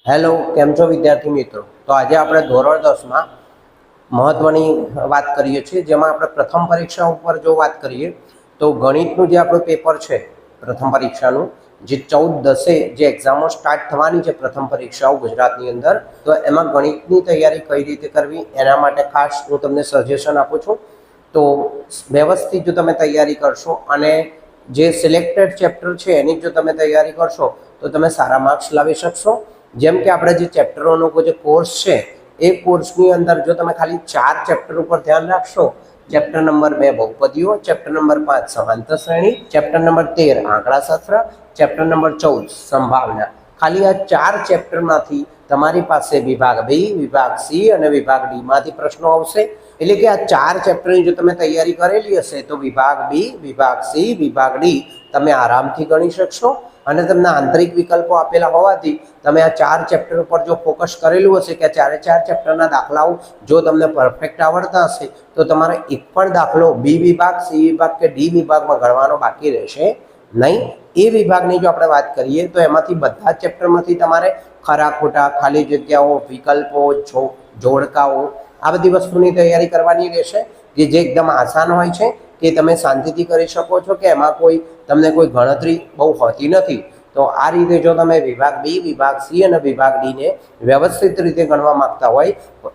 Hello, કેમ છો વિદ્યાર્થી મિત્રો? તો આજે આપણે ધોરણ 10માં મહત્વની વાત કરીએ છીએ, જેમાં આપણે પ્રથમ પરીક્ષા ઉપર જો વાત કરીએ તો ગણિતનું જે આપણું પેપર છે પ્રથમ પરીક્ષાનું, જે 14/10 જે એક્ઝામો સ્ટાર્ટ થવાની છે પ્રથમ પરીક્ષાઓ ગુજરાતની અંદર, તો એમાં ગણિતની તૈયારી કઈ રીતે કરવી એના માટે ખાસ હું તમને સજેશન આપું છું. તો વ્યવસ્થિત જો તમે તૈયારી કરશો અને જે સિલેક્ટેડ ચેપ્ટર છે એની જો તમે તૈયારી કરશો તો તમે સારા માર્ક્સ લાવી શકશો. જેમ કે આપણે જે ચેપ્ટરોનો જે કોર્સ છે એ કોર્સની અંદર જો તમે ખાલી 4 ચેપ્ટર ઉપર ધ્યાન રાખશો, ચેપ્ટર નંબર 2 બહુપદીઓ, ચેપ્ટર નંબર 5 સમાંતર શ્રેણી, ચેપ્ટર નંબર 13 આંકડાશાસ્ત્ર, ચેપ્ટર નંબર 14 સંભાવના, ખાલી આ 4 ચેપ્ટરમાંથી તમારી પાસે વિભાગ બી, વિભાગ સી અને વિભાગ ડી માંથી પ્રશ્નો આવશે. એટલે કે આ 4 ચેપ્ટરની જો તમે તૈયારી કરેલી હશે તો વિભાગ બી, વિભાગ સી, વિભાગ ડી તમે આરામથી ગણી શકશો. અને તમને આંતરિક વિકલ્પો આપેલા હોવાથી તમે આ 4 ચેપ્ટર ઉપર જો ફોકસ કરેલું હશે કે 4 ચેપ્ટરના દાખલાઓ જો તમને પરફેક્ટ આવડતા હશે તો તમારે એક પણ દાખલો બી વિભાગ, સી વિભાગ કે ડી વિભાગમાં ગણવાનો બાકી રહેશે નહીં. એ વિભાગની જો આપણે વાત કરીએ તો એમાંથી બધા ચેપ્ટરમાંથી તમારે ખરા ખોટા, ખાલી જગ્યાઓ, વિકલ્પો, જોડકાઓ આ બધી વસ્તુની તૈયારી કરવાની રહેશે, કે જે એકદમ આસાન હોય છે, કે તમે શાંતિથી કરી શકો છો, કે એમાં તમને કોઈ ગણતરી બહુ હોતી નથી. તો આ રીતે જો તમે વિભાગ બી, વિભાગ સી અને વિભાગ ડીને વ્યવસ્થિત રીતે ગણવા માંગતા હોય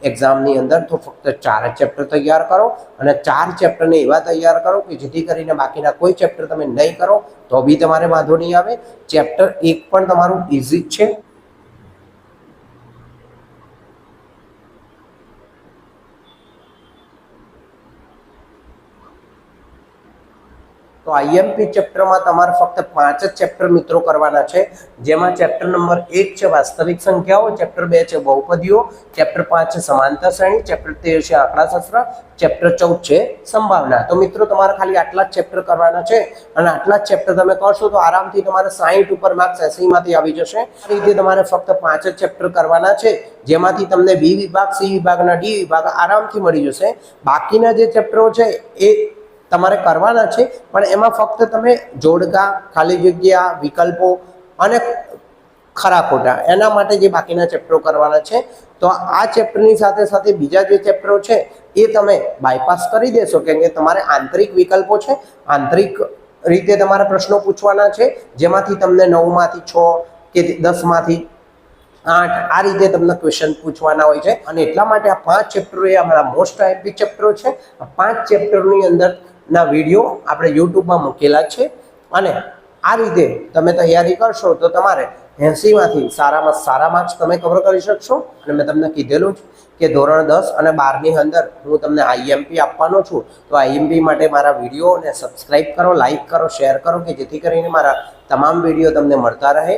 એક્ઝામની અંદર, તો ફક્ત 4 ચેપ્ટર તૈયાર કરો અને 4 ચેપ્ટરને એવા તૈયાર કરો કે જેથી કરીને બાકીના કોઈ ચેપ્ટર તમે નહીં કરો તો બી તમારે વાંધો નહીં આવે. ચેપ્ટર 1 પણ તમારું ઇઝી જ છે. તો આઈએમપી ચેપ્ટરમાં તમારે ફક્ત 5 જ ચેપ્ટર મિત્રો કરવાના છે, જેમાં ચેપ્ટર નંબર 1 છે વાસ્તવિક સંખ્યાઓ, ચેપ્ટર 2 છે બહુપદીઓ, ચેપ્ટર 5 છે સમાંતર શ્રેણી, ચેપ્ટર 13 છે આંકડાશાસ્ત્ર, ચેપ્ટર 14 છે સંભાવના. તો મિત્રો તમારે ખાલી આટલા જ ચેપ્ટર કરવાના છે અને આટલા જ ચેપ્ટર તમે કરશો તો આરામથી તમારે 60 ઉપર માર્ક્સ 80 માંથી આવી જશે. આ રીતે તમારે ફક્ત 5 જ ચેપ્ટર કરવાના છે, જેમાંથી તમને બી વિભાગ, સી વિભાગ અને ડી વિભાગ આરામથી મળી જશે. બાકીના જે ચેપ્ટરો છે એ તમારે કરવાના છે, પણ એમાં ફક્ત તમે જોડકા, ખાલી જગ્યા, વિકલ્પો અને ખરા ખોટા એના માટે જે બાકીના ચેપ્ટરો કરવાના છે. તો આ ચેપ્ટરની સાથે સાથે બીજા જે ચેપ્ટરો છે એ તમે બાયપાસ કરી દેશો, કેમ કે તમારે આંતરિક વિકલ્પો છે, આંતરિક રીતે તમારે પ્રશ્નો પૂછવાના છે, જેમાંથી તમને 9 માંથી 6 કે 10 માંથી 8 આ રીતે તમને ક્વેશ્ચન પૂછવાના હોય છે. અને એટલા માટે આ 5 ચેપ્ટરો એ અમારા મોસ્ટ આઈએમપી ચેપ્ટરો છે. આ 5 ચેપ્ટરની અંદર ના વિડીયો આપણે યુટ્યુબમાં મૂકેલા છે અને આ રીતે તમે તૈયારી કરશો તો તમારે 80 માંથી સારામાં સારા માર્ક્સ તમે કવર કરી શકશો. અને મેં તમને કીધેલું જ કે ધોરણ 10 અને 12ની અંદર હું તમને આઈએમપી આપવાનો છું. તો આઈએમપી માટે મારા વિડીયોને સબસ્ક્રાઈબ કરો, લાઈક કરો, શેર કરો, કે જેથી કરીને મારા તમામ વિડીયો તમને મળતા રહે.